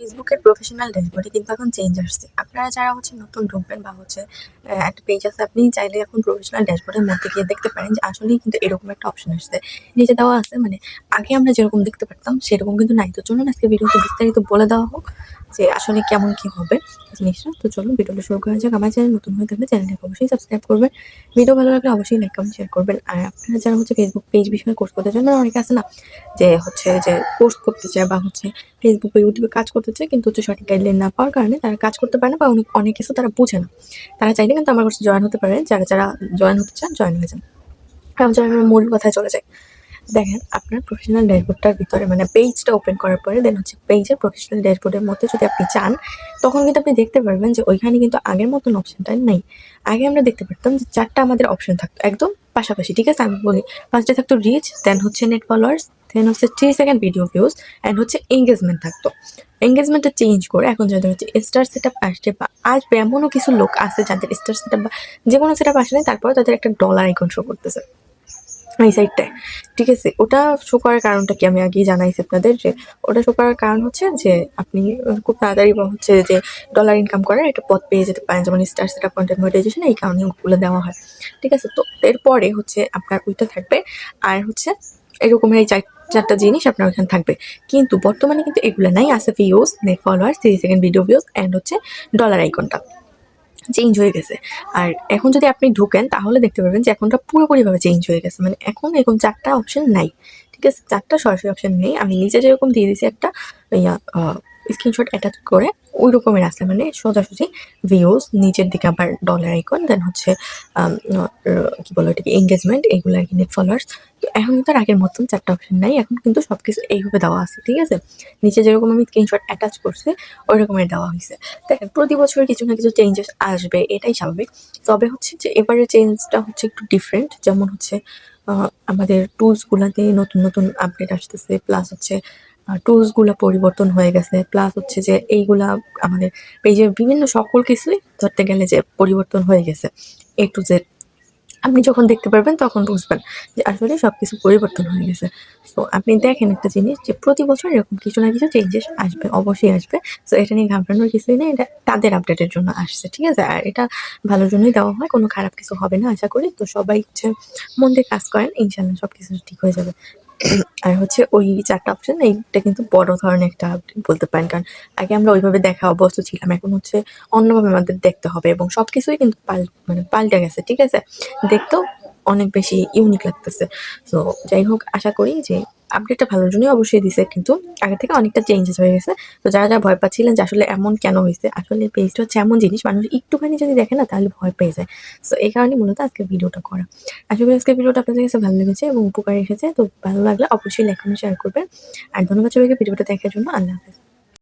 ফেসবুকের প্রফেশনাল ড্যাশবোর্ডে কিন্তু এখন চেঞ্জ আসছে। আপনারা যারা নতুন ঢুকবেন বা একটা পেজ আছে, আপনি চাইলে এখন প্রফেশনাল ড্যাশবোর্ডের মধ্যে গিয়ে দেখতে পারেন যে আসলেই কিন্তু এরকম একটা অপশন আসছে। নিচে দেওয়া আছে আগে আমরা যেরকম দেখতে পারতাম সেরকম কিন্তু নাই। তো চলুন আজকে ভিডিওতে বিস্তারিত বলে দেওয়া হোক যে আসলে কেমন কি হবে জিনিসটা। তো চলুন ভিডিওটা শুরু করা যাক। আমার চ্যানেল নতুন হয়ে থাকলে চ্যানেলটাকে অবশ্যই সাবস্ক্রাইব করবেন। ভিডিও ভালো লাগলে অবশ্যই লাইক, কমেন্ট, শেয়ার করবেন। আর আপনারা যারা ফেসবুক পেজ বিষয়ে কোর্স করতে চান, অনেকে আছে না যে কোর্স করতে চায় বা ফেসবুক বা ইউটিউবে কাজ করতে চায়, কিন্তু সঠিক গাইডলাইন না পাওয়ার কারণে তারা কাজ করতে পারে না বা অনেক কিছু তারা বুঝে না। তারা চাইলে কিন্তু আমার কাছে জয়েন হতে পারে। যারা যারা জয়েন হতে চান জয়েন হয়ে যান। এখন জয়েনের মূল কথায় চলে যায়। দেখেন, আপনার প্রফেশনাল ড্যাশবোর্ডটার ভিতরে পেজটা ওপেন করার পরে দেন পেজের প্রফেশনাল ড্যাশবোর্ডের মধ্যে যদি আপনি চান, তখন কিন্তু আপনি দেখতে পারবেন যে ওইখানে কিন্তু আগের মতন অপশনটা নেই। আগে আমরা দেখতে পারতাম যে ৪ টা আমাদের অপশন থাকতো একদম পাশাপাশি। ঠিক আছে? আমি বলি, ফার্স্টে থাকতো reach, then net followers, then 3 second video views, and engagement থাকতো। এঙ্গেজমেন্টটা চেঞ্জ করে এখন যাদের স্টার সেটআপ আসছে বা আসবে, এমনও কিছু লোক আছে যাদের স্টার সেটআপ বা যেকোনো সেটআপ আসে নাই, তারপরে তাদের একটা ডলার আইকন শো করতেছে এই সাইডটায়। ঠিক আছে? ওটা শো করার কারণটা কি আমি আগেই জানাইছি আপনাদের, যে ওটা শো করার কারণ যে আপনি খুব তাড়াতাড়ি বা যে ডলার ইনকাম করার একটা পথ পেয়ে যেতে পারেন। যেমন স্টার সেটআপ, কন্টেন্ট মনিটাইজেশন, এই কারণে ওগুলো দেওয়া হয়। ঠিক আছে? তো এরপরে আপনার ওইটা থাকবে। আর এরকমের এই ৪টা জিনিস আপনার ওইখানে থাকবে। কিন্তু বর্তমানে কিন্তু এগুলো নাই। আছে views, net followers, 3 second video views, and dollar আইকনটা চেঞ্জ হয়ে গেছে। আর এখন যদি আপনি ঢোকেন তাহলে দেখতে পারবেন যে এখনটা পুরোপুরিভাবে চেঞ্জ হয়ে গেছে। এখন এরকম ৪ টা অপশন নাই। ঠিক আছে? ৪ টা সরাসরি অপশন নেই। আমি নিচে যেরকম দিয়ে দিছি একটা ইয়া স্ক্রিনশট অ্যাটাচ করে, ওই রকমের আছে। সোজাসুজি ভিউজ, নিচের দিকে আবার ডলার আইকন, দেন কি বলে ওটাকে, এঙ্গেজমেন্ট, এগুলো আর কি, নেট ফলোয়ার্স। তো এখন কিন্তু আর আগের মতন ৪ টা অপশন নাই। এখন কিন্তু সবকিছু এইভাবে দেওয়া আছে। ঠিক আছে? নিচে যেরকম আমি স্ক্রিনশট অ্যাটাচ করছি ওই রকমের দেওয়া হইছে। দেখেন, প্রতি বছর কিছু না কিছু চেঞ্জেস আসবে, এটাই স্বাভাবিক। তবে যে এবারের চেঞ্জটা একটু ডিফারেন্ট। যেমন আমাদের টুলস গুলাতে নতুন নতুন আপডেট আসতেছে, প্লাস টুলস গুলা পরিবর্তন হয়ে গেছে, প্লাস যে এইগুলা আমাদের পেজের বিভিন্ন সকল কিছুই ধরতে গেলে যে পরিবর্তন হয়ে গেছে এ টু জেড। আপনি যখন দেখতে পারবেন তখন বুঝবেন যে আসলে সবকিছু পরিবর্তন হয়ে গেছে। তো আপনি দেখেন একটা জিনিস, যে প্রতি বছর এরকম কিছু না কিছু চেঞ্জেস আসবে, অবশ্যই আসবে। তো এটা নিয়ে ঘাবড়ানোর কিছুই নেই। এটা তাদের আপডেটের জন্য আসছে। ঠিক আছে? আর এটা ভালোর জন্যই দেওয়া হয়। কোনো খারাপ কিছু হবে না আশা করি। তো সবাই মন দিয়ে কাজ করেন, ইনশাল্লাহ সবকিছু ঠিক হয়ে যাবে। আর ওই ৪ টা অপশন, এইটা কিন্তু বড় ধরনের একটা আপডেট বলতে পারেন। কারণ আগে আমরা ওইভাবে দেখা অভ্যস্ত ছিলাম। এখন অন্যভাবে আমাদের দেখতে হবে, এবং সবকিছুই কিন্তু পাল্টে গেছে। ঠিক আছে? দেখতেও অনেক বেশি ইউনিক লাগতেছে। তো যাই হোক, আশা করি যে আপডেটটা ভালোর জন্যই অবশ্যই দিছে, কিন্তু আগে থেকে অনেকটা চেঞ্জেস হয়ে গেছে। তো যারা ভয় পাচ্ছিলেন যে আসলে এমন কেন হইছে, আসলে পেজটা এমন জিনিস, মানুষ একটুখানি যদি দেখে না তাহলে ভয় পেয়ে যায়। তো এই কারণে মূলত আজকে ভিডিওটা করা। আশা করি আজকের ভিডিওটা আপনাদের কাছে ভালো লেগেছে এবং উপকারে এসেছে। তো ভালো লাগলে অবশ্যই লাইক, কমেন্ট, শেয়ার করবেন। আর ধন্যবাদ সবাইকে ভিডিওটা দেখার জন্য। আল্লাহ হাফেজ।